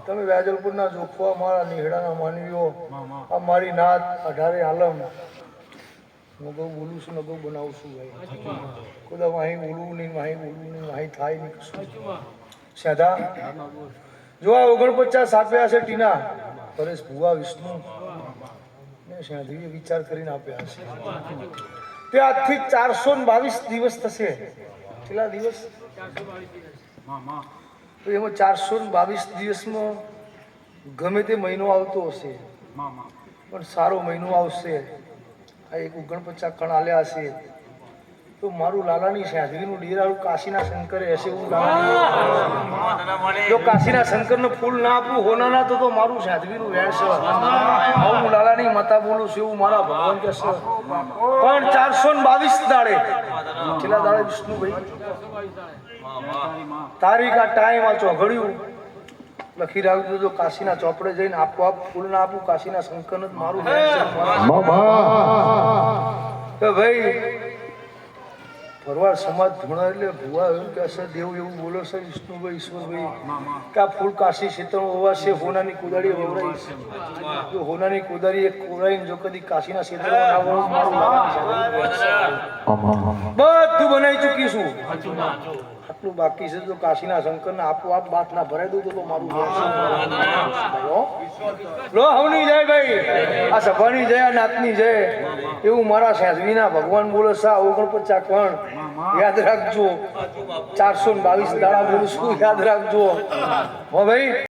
તમે વ્યાજલપુરના જોખવા મારા નિહળાના માનવીઓ આ મારી નાત 18 આલમ હું બહુ બોલું છું ને બહુ બનાવું છું ભાઈ ખુદા વાહી બોલવું નહીં વાહી થાય નહીં કશું સાદા જો આ 49 આપ્યા છે ટીના પરેશ ભુવા વિષ્ણુ ને સાધુએ વિચાર કરીને આપ્યા છે તે આજથી 422 દિવસ થશે કેટલા દિવસ તો એમાં 422 દિવસમાં ગમે તે મહિનો આવતો હશે પણ સારો મહિનો આવશે આ એક 49 કણ આલ્યા હશે તો મારું લાલાની સાધવીનું ડેરાળું કાશીના શંકરે હશે એવું લાલાની જો કાશીના શંકરને ફૂલ ના આપું હોનાના તો મારું સાધવીનું રહેશે હું લાલાની માતા બોલું છું એવું મારા ભગવાન કહેશે પણ 422 દાડે છેલ્લા દાડે વિષ્ણુભાઈ તારીખ આ ટાઈમ આ ચોઘડ્યું લખી રાખ્યું જો કાશીના ચોપડે જઈને આપોઆપ ફૂલ ના આપું કાશીના શંકરને મારું તો ભાઈ ભરવાડ સમાજ ધૂણા એટલે ભુવા એવું કહેશે દેવ એવું બોલો છે વિષ્ણુભાઈ ઈશ્વરભાઈ કે આ ફૂલ કાશી ક્ષેત્ર હોવા છે હોનાની કુદાડી વવરાઈ જો હોનાની કુદાડી એક કોરાઈને જો કદી કાશીના ક્ષેત્રમાં બધું બનાવી ચૂકીશું આટલું બાકી છે જો કાશીના શંકરને આપોઆપ બાટ ના ભરાઈ દઉં તો મારું લો હવની જય ભાઈ આ સભાની જય આ નાતની જય એવું મારા સાધવીના ભગવાન બોલે છે 49 કણ યાદ રાખજો 422 દાડા બોલું છું યાદ રાખજો હો ભાઈ